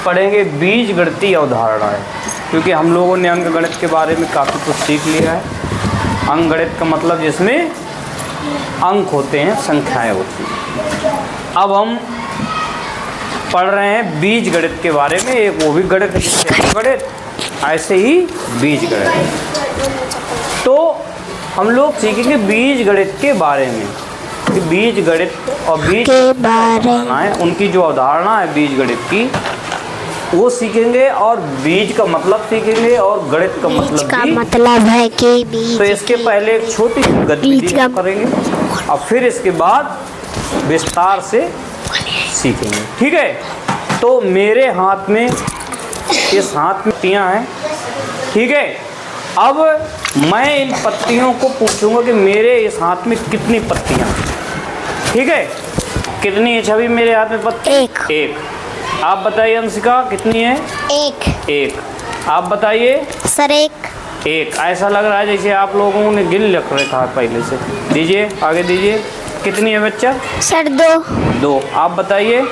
पढ़ेंगे बीजगणितीय अवधारणाएं, क्योंकि हम लोगों ने अंकगणित के बारे में काफ़ी कुछ सीख लिया है। अंकगणित का मतलब जिसमें अंक होते हैं, संख्याएं होती हैं। अब हम पढ़ रहे हैं बीजगणित के बारे में। एक वो भी गणित है जैसे अंकगणित, ऐसे ही बीजगणित। तो हम लोग सीखेंगे बीजगणित के बारे में कि बीजगणित और बीज के बारे में उनकी जो अवधारणा है बीजगणित की वो सीखेंगे, और बीज का मतलब सीखेंगे, और गणित का मतलब है कि बीज। तो इसके पहले एक छोटी सी गतिविधि करेंगे और फिर इसके बाद विस्तार से सीखेंगे, ठीक है। तो मेरे हाथ में, इस हाथ में पत्तियां हैं, ठीक है। अब मैं इन पत्तियों को पूछूंगा कि मेरे इस हाथ में कितनी पत्तियां हैं, ठीक है। कितनी है छवि मेरे हाथ में पत्ती? एक। आप बताइए अंशिका कितनी है? एक। आप बताइए सर। एक। ऐसा लग रहा है जैसे आप लोगों ने गिन रख रखा है पहले से। दीजिए, आगे दीजिए। कितनी है बच्चा? सर 2। आप बताइए।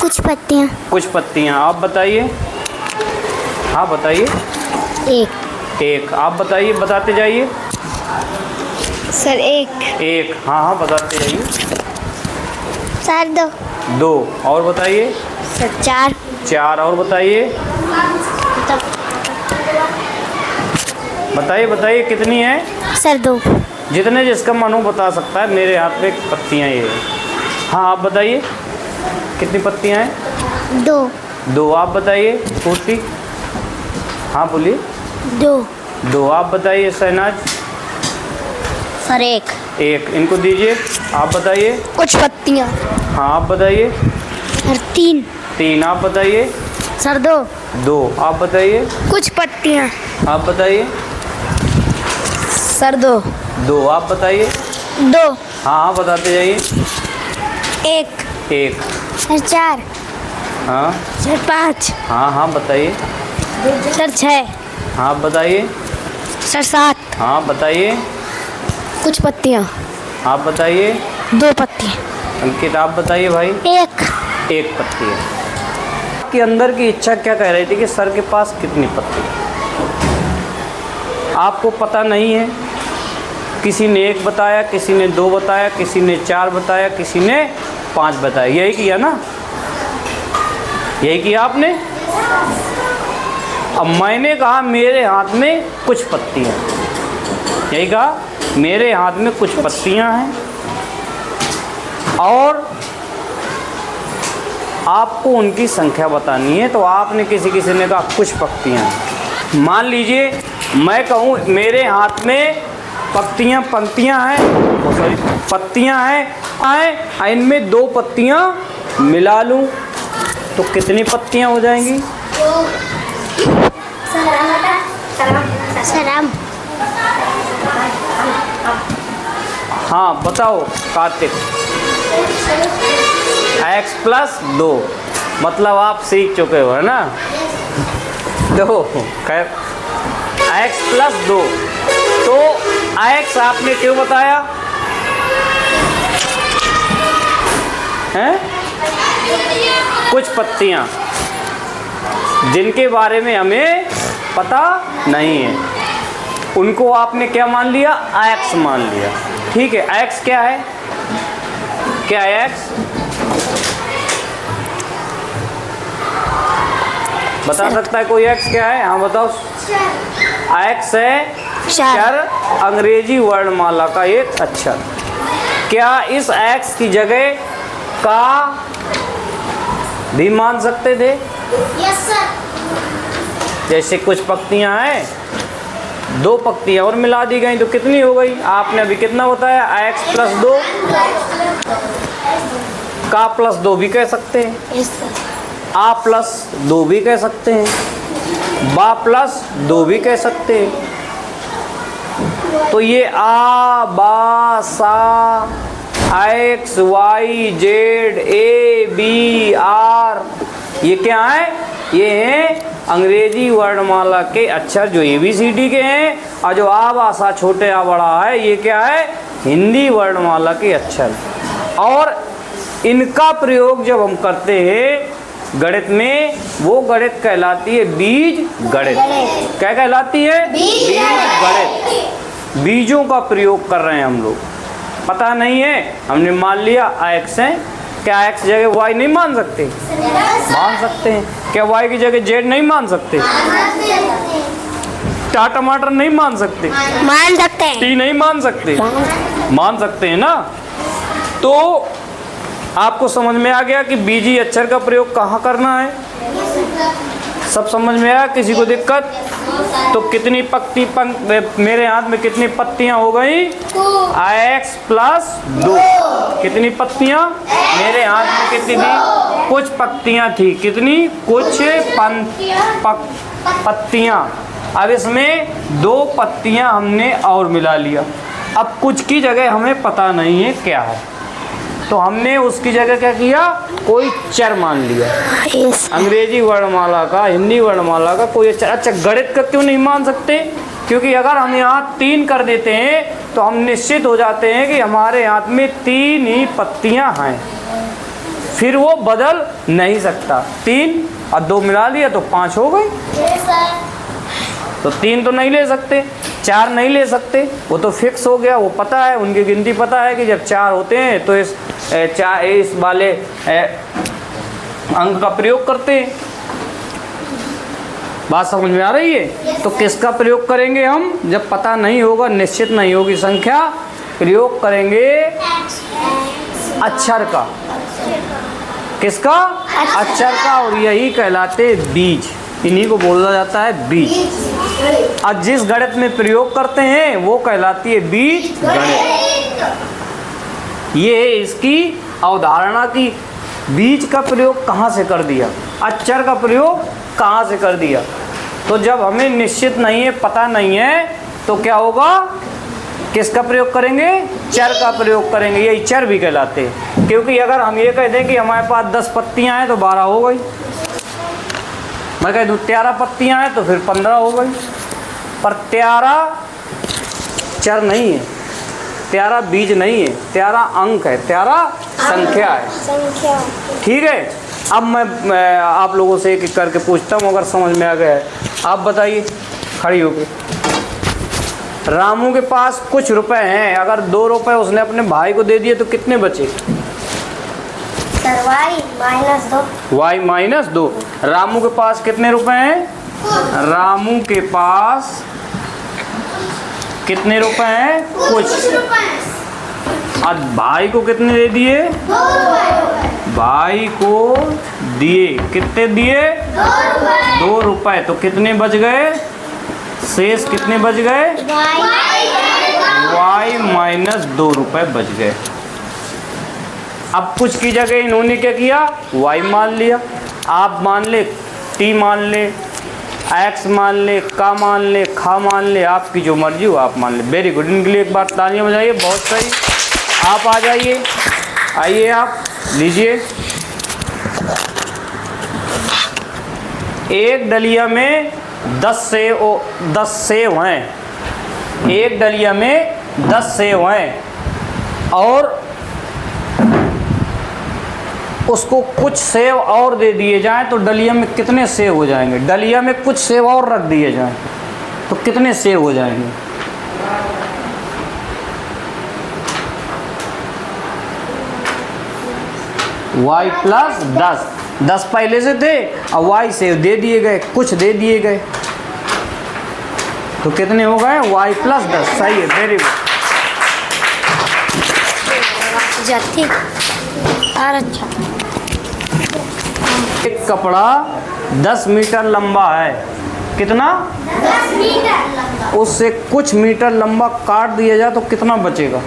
कुछ पत्तियां। आप बताइए। हाँ बताइए। एक। आप बताइए, बताते जाइए। सर एक। हाँ बताते जाइए। सर 2। और बताइए। सर 4। और बताइए। बताइए कितनी है? सर 2। जितने जिसका मन हो बता सकता है। मेरे हाथ में पत्तियां ये है। हाँ आप बताइए कितनी पत्तियां हैं? 2। आप बताइए पूर्ति। हाँ बोलिए। 2। आप बताइए शहनाज। सर एक। इनको दीजिए। आप बताइए। कुछ पत्तियां। हाँ आप बताइए। सर 3। आप बताइए। सर 2। आप बताइए। कुछ पत्तियां। आप बताइए। सर 2। आप बताइए। 2। हाँ बताते जाइए। एक। सर 4। हाँ। सर 5। हाँ बताइए। सर 6। हाँ बताइए। सर 7। हाँ बताइए। कुछ पत्तियां। आप बताइए। 2 पत्तियां। अंकित आप बताइए भाई। एक पत्ती है। आपके अंदर की इच्छा क्या कह रही थी कि सर के पास कितनी पत्ती? आपको पता नहीं है। किसी ने 1 बताया, किसी ने 2 बताया, किसी ने 4 बताया, किसी ने 5 बताया। यही किया ना? यही किया आपने। अब मैंने कहा मेरे हाथ में कुछ पत्तियां। यही कहा मेरे हाथ में कुछ पत्तियां हैं, और आपको उनकी संख्या बतानी है। तो आपने किसी ने कहा कुछ पत्तियां हैं। मान लीजिए मैं कहूँ मेरे हाथ में पंक्तियां हैं, सॉरी पत्तियां हैं, इनमें 2 पत्तियां मिला लूं तो कितनी पत्तियां हो जाएंगी? सलाम। हाँ बताओ कार्तिक। x + 2 मतलब आप सीख चुके हो है ना? देखो खैर x + 2। तो x आपने क्यों बताया हैं? कुछ पत्तियां जिनके बारे में हमें पता नहीं है, उनको आपने क्या मान लिया? x मान लिया, ठीक है। x क्या है? x बता सकता है कोई? x क्या है? हाँ बताओ। x है अक्षर, अंग्रेजी वर्णमाला का एक अक्षर। क्या इस x की जगह का भी मान सकते थे? Yes sir. जैसे कुछ पंक्तियां हैं, 2 पंक्तियां और मिला दी गई तो कितनी हो गई? आपने अभी कितना बताया? x + 2 का +2 भी कह सकते हैं, आ +2 भी कह सकते हैं, बा +2 भी कह सकते हैं। तो ये आ बा सा x y z a b r ये क्या है? ये हैं अंग्रेजी वर्णमाला के अक्षर जो ABCD के हैं, और जो आ बा सा छोटे आ बड़ा है ये क्या है? हिंदी वर्णमाला के अक्षर। और इनका प्रयोग जब हम करते हैं गणित में, वो गणित कहलाती है बीज गणित। क्या कहलाती है? बीज गणित। बीजों का प्रयोग कर रहे हैं हम लोग। पता नहीं है, हमने मान लिया x है, क्या x जगह y नहीं मान सकते? मान सकते हैं। क्या y की जगह z नहीं मान सकते? टमाटर नहीं मान सकते? मान सकते हैं। टी नहीं मान सकते? मान सकते हैं ना। तो आपको समझ में आ गया कि बीजी अक्षर का प्रयोग कहाँ करना है? सब समझ में आया? किसी को दिक्कत? तो कितनी मेरे हाथ में कितनी पत्तियां हो गई? x plus 2। कितनी पत्तियां? मेरे हाथ में कितनी थी? कुछ पत्तियां थी। कितनी? कुछ पत्तियां। अब इसमें 2 पत्तियां हमने और मिला लिया। अब कुछ की जगह हमें पता नहीं है क्या है, तो हमने उसकी जगह क्या किया? कोई चर मान लिया। अंग्रेजी वर्णमाला का, हिंदी वर्णमाला का कोई चर। अच्छा, गणित का क्यों नहीं मान सकते? क्योंकि अगर हम यहाँ 3 कर देते हैं तो हम निश्चित हो जाते हैं कि हमारे हाथ में 3 ही पत्तियाँ हैं, फिर वो बदल नहीं सकता। 3 और 2 मिला लिया तो 5 हो गई। तो 3 तो नहीं ले सकते, 4 नहीं ले सकते, वो तो फिक्स हो गया। वो पता है, उनकी गिनती पता है कि जब 4 होते हैं तो इस वाले अंक का प्रयोग करते हैं। बात समझ में आ रही है? तो किसका प्रयोग करेंगे हम? जब पता नहीं होगा, निश्चित नहीं होगी संख्या, प्रयोग करेंगे अक्षर का। किसका? अक्षर का। और यही कहलाते बीज, इन्हीं को बोला जाता है बीज। और जिस गणित में प्रयोग करते हैं वो कहलाती है बीज गणित। ये है इसकी अवधारणा की बीज का प्रयोग कहाँ से कर दिया, अक्षर का प्रयोग कहाँ से कर दिया। तो जब हमें निश्चित नहीं है, पता नहीं है, तो क्या होगा? किसका प्रयोग करेंगे? चर का प्रयोग करेंगे। यही चर भी कहलाते हैं। क्योंकि अगर हम ये कह दें कि हमारे पास 10 पत्तियाँ हैं तो 12 हो गई, मैं कह दूँ 13 पत्तियाँ हैं तो फिर 15 हो गई। पर 13 चर नहीं है, 13 बीज नहीं है, 13 अंक है, 13 संख्या है। ठीक है। अब मैं आप लोगों से एक एक करके पूछता हूँ, अगर समझ में आ गया है। आप बताइए खड़ी होकर। रामू के पास कुछ रुपए हैं, अगर 2 रुपए उसने अपने भाई को दे दिए तो कितने बचे? Sir y-2। y-2। रामू के पास कितने रुपए हैं? रामू के पास कितने रुपए हैं? कुछ। और भाई को कितने दे दिए? भाई को दिए, कितने दिए? 2 रुपए। तो कितने बच गए? शेष कितने बच गए? y-2 रुपए बच गए। अब कुछ की जगह इन्होंने क्या किया? y मान लिया। आप मान ले, t मान ले, x मान ले, का मान ले, खा मान ले, आपकी जो मर्जी हो आप मान ले। Very good. इनके लिए एक बार तालियां बजाइए। बहुत सही। आप आ जाइए, आइए, आप लीजिए। एक डलिया में 10 सेव हैं। एक डलिया में 10 सेव हैं और उसको कुछ सेव और दे दिए जाएं तो डलिया में कितने सेव हो जाएंगे? डलिया में कुछ सेव और रख दिए जाएं तो कितने सेव हो जाएंगे? y प्लस 10 पहले से थे और y सेव दे दिए गए, कुछ दे दिए गए, तो कितने हो गए? y plus 10। सही है, वेरी गुड। अच्छा। एक कपड़ा 10 मीटर लंबा है। कितना? 10 मीटर लंबा। उससे कुछ मीटर लंबा काट दिया जाए तो कितना बचेगा?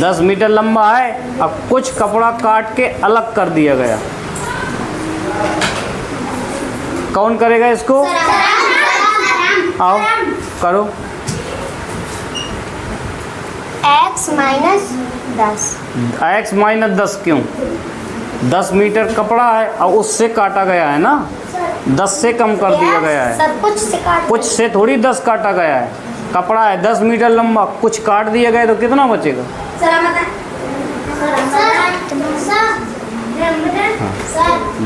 दस मीटर लंबा है, अब कुछ कपड़ा काट के अलग कर दिया गया, कौन करेगा इसको? आओ करो। x minus 10। x माइनस 10 क्यों? 10 मीटर कपड़ा है और उससे काटा गया है ना, 10 से कम कर दिया गया है। सर कुछ से काट कुछ से थोड़ी 10 काटा गया है। कपड़ा है 10 मीटर लंबा, कुछ काट दिया गया तो कितना बचेगा? सर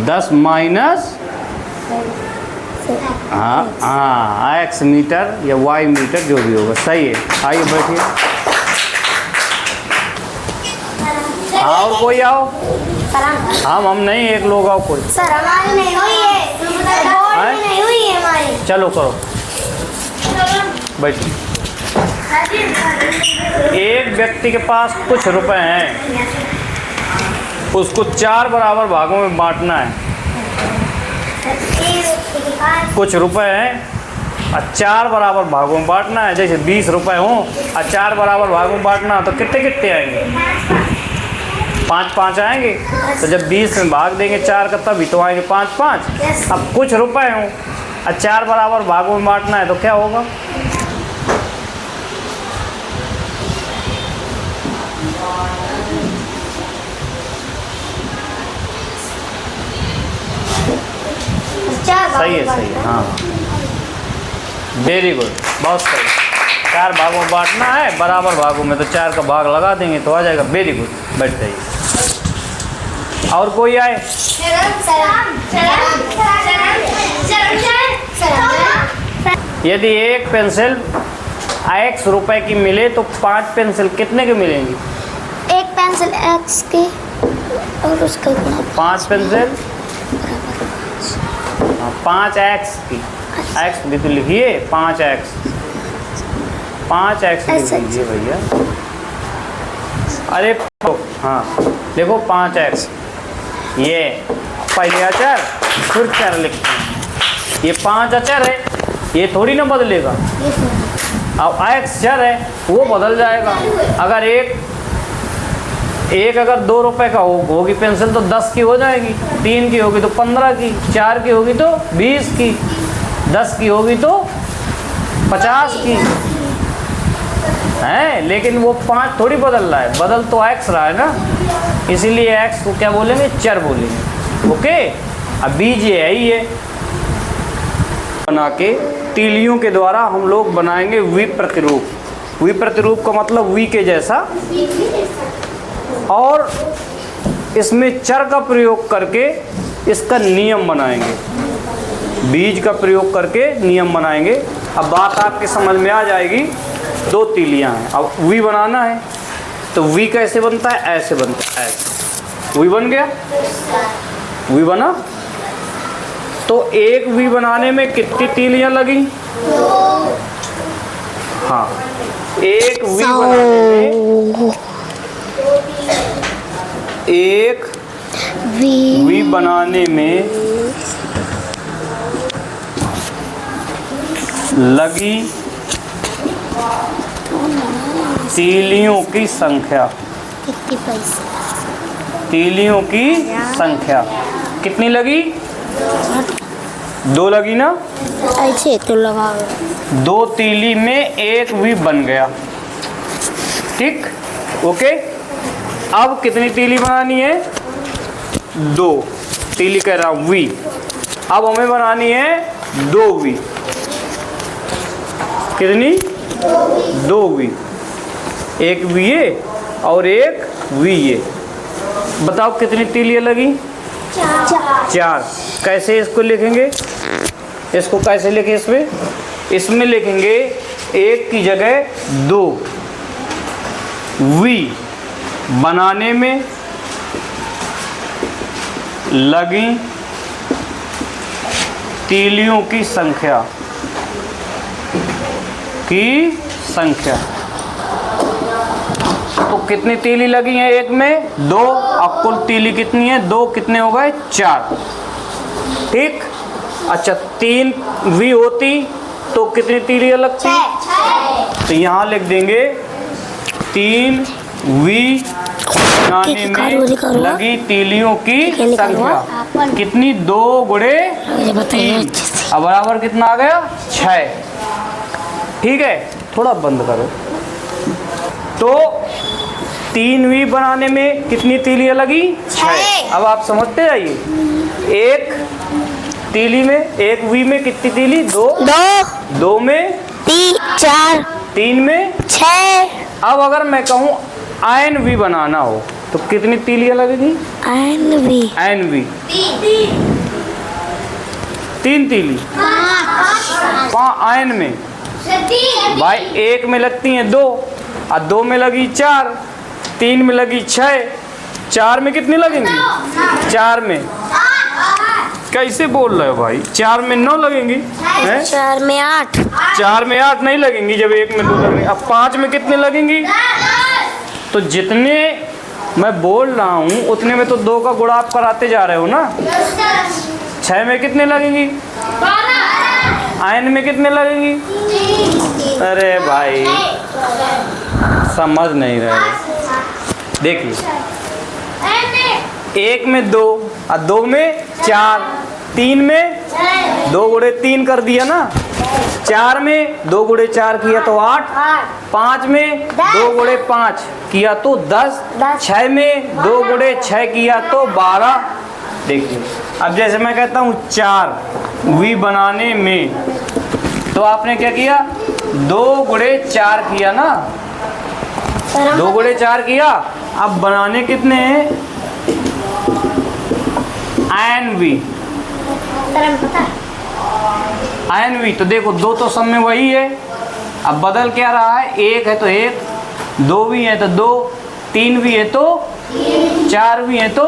10 माइनस हाँ एक्स मीटर या वाई मीटर जो भी होगा। सही है, आइए बैठिए। हाँ और कोई आओ। हम नहीं, एक लोग आओ कोई। सर हमारी नहीं हुई है, नहीं हुई है हमारी। चलो करो, बैठिए। एक व्यक्ति के पास कुछ रुपए हैं, उसको 4 बराबर भागों में बांटना है। कुछ रुपए हैं और 4 बराबर भागों में बांटना है। जैसे 20 रुपए हों और 4 बराबर भागों में बांटना हो तो कितने कितने आएंगे? 5-5 आएंगे। तो जब 20 में भाग देंगे 4 का तभी तो आएंगे 5-5। अब कुछ रुपए हों और 4 बराबर भागों में बांटना है तो क्या होगा? सही है, हाँ वेरी गुड, बहुत सही। 4 भागों में बांटना है, बराबर भागों में, तो 4 का भाग लगा देंगे तो आ जाएगा। वेरी गुड, बैठ जाइए। और कोई आए? यदि एक पेंसिल x रुपए की मिले तो 5 पेंसिल कितने की मिलेंगी? एक पेंसिल x की और उसका 5 पेंसिल 5x की। x भी तो लिखिए, 5x लिख लीजिए भैया। अरे हाँ देखो 5x, ये पहले अचर फिर चर लिखते हैं। ये 5 अचर है, ये थोड़ी ना बदलेगा। अब x चर है, वो बदल जाएगा। अगर एक अगर 2 रुपए का होगी पेंसिल तो 10 की हो जाएगी, 3 की होगी तो 15 की, 4 की होगी तो 20 की, 10 की होगी तो 50 की है। लेकिन वो 5 थोड़ी बदल रहा है, बदल तो x रहा है ना, इसीलिए x को क्या बोलेंगे? चर बोलेंगे। ओके, अब बीज ये है ही है। बना के तीलियों के द्वारा हम लोग बनाएंगे विप्रतिरूप। विप्रतिरूप का मतलब वी के जैसा, और इसमें चर का प्रयोग करके इसका नियम बनाएंगे। बीज का प्रयोग करके नियम बनाएंगे। अब बात आपके समझ में आ जाएगी। 2 तीलियां हैं, अब वी बनाना है तो वी कैसे बनता है? ऐसे बनता है, ऐसे। वी बन गया, वी बना। तो एक वी बनाने में कितनी तीलियां लगी? हाँ, एक वी बनाने में एक वी बनाने में लगी तीलियों की संख्या। तीलियों की संख्या कितनी लगी? 2 लगी ना? ऐसे तो लगा 2 तीली में एक वी बन गया। ठीक, ओके। अब कितनी तीली बनानी है? 2 तीली कह रहा हूँ वी। अब हमें बनानी है 2 वी। कितनी? 2 वी। एक वी ये और एक वी ये। बताओ कितनी तीलियां लगी? 4। कैसे इसको लिखेंगे? इसको कैसे लिखें? इसमें लिखेंगे 1 की जगह 2। वी बनाने में लगी तीलियों की संख्या तो कितनी तीली लगी है? एक में 2। अब कुल तीली कितनी है? 2 कितने हो गए? 4। ठीक। अच्छा, 3 वी होती तो कितनी तीलियां लगती? तो यहाँ लिख देंगे 3 वी बनाने में लगी तीलियों की संख्या कितनी? 2 गुणे 3। अब बराबर कितना आ गया? 6। ठीक है, थोड़ा बंद करो। तो 3 वी बनाने में कितनी तीलियां लगी? 6। अब आप समझते जाइए। तीली में, एक वी में कितनी तीली? 2। 2 2 में 3 4 3 में 6। अब अगर मैं कहूँ आयन वी बनाना हो तो कितनी तीलियां लगेगी? आयन वी आयन वी 3 तीली। आयन में भाई 1 में लगती हैं 2 और 2 में लगी 4, 3 में लगी 6, 4 में कितनी लगेंगी? 4 में कैसे बोल रहे हो भाई? 4 में 9 लगेंगी हैं? 4 में 8। 4 में 8 नहीं लगेंगी जब 1 में 2 लगेंगी। अब 5 में कितने लगेंगी? तो जितने मैं बोल रहा हूँ उतने में तो 2 का गुणा आप कराते जा रहे हो ना। 6 में कितने लगेंगी? आयन में कितने लगेंगी? अरे भाई समझ नहीं रहे। देखिए 1 में 2 और 2 में 4, 3 में 2 गुणे 3 कर दिया ना, 4 में 2 गुणे 4 किया तो 8, 5 में 2 गुणे 5 किया तो 10, 6 में 2 गुणे 6 किया तो 12। देखिए अब जैसे मैं कहता हूँ 4 वी बनाने में, तो आपने क्या किया? 2 गुणे 4 किया ना, 2 गुणे 4 किया। अब बनाने कितने हैं? आयन वी, आयन वी। तो देखो 2 तो सब में वही है। अब बदल क्या रहा है? 1 है तो 1, 2 भी है तो 2, 3 भी है तो 4 भी है तो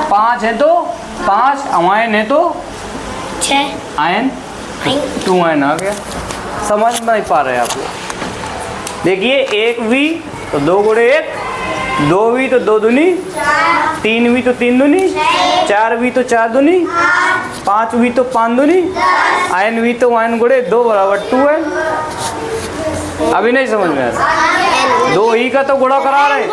5 है तो 5, आयन है तो 6। आयन 2 आयन आ गया। समझ नहीं पा रहे आप लोग? देखिए 1 वी तो 2 गुणे 1, 2 वी तो 2 दूनी, 3 वी तो 3 दूनी, 4 वी तो 4 दूनी, 5 वी तो 5 दूनी, आयन वी तो आयन गुणे 2 बराबर 2 है। अभी नहीं समझ में आया? 2 ही का तो गुणा करा रहे,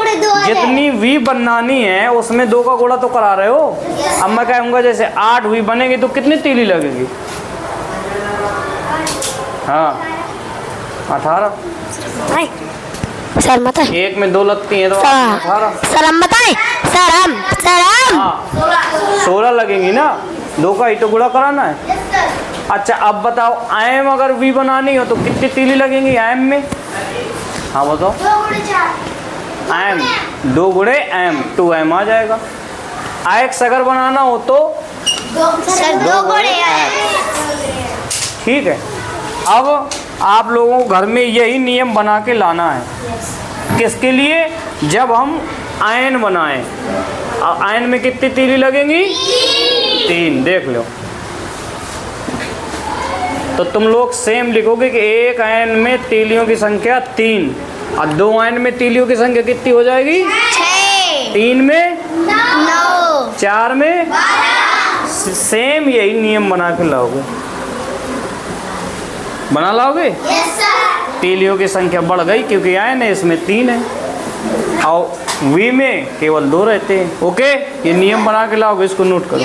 जितनी वी बनानी है उसमें 2 का गुणा तो करा रहे हो। अब मैं कहूँगा जैसे 8 वी बनेगी तो कितनी तीली लगेगी? हाँ 18। सर मत 1 में 2 लगती हैं तो 18। सर हम बताएं? सर हम हाँ 16 लगेंगी ना, 2 का ही तो गुणा कराना है। अच्छा अब बताओ आयम अगर वी बनानी हो तो कितनी तीली लगेंगी आयम में? हाँ बताओ। आयम 2 गुणे एम, 2 एम आ जाएगा। आयक्स अगर बनाना हो तो 2 गुणे ठीक है। अब आप लोगों को घर में यही नियम बना के लाना है। किसके लिए? जब हम आयन बनाएं। आयन में कितनी तीली लगेंगी? 3। देख लो तो तुम लोग सेम लिखोगे कि 1 आयन में तीलियों की संख्या 3 और 2 आयन में तीलियों की संख्या कितनी हो जाएगी? 6। 3 में 9। 4 में 12। सेम यही नियम बना के लाओगे। बना लाओगे? तीलियों की संख्या बढ़ गई क्योंकि आयन है इसमें 3 है और वी में केवल 2 रहते हैं। ओके, ये नियम बना के लाओगे, इसको नोट करो।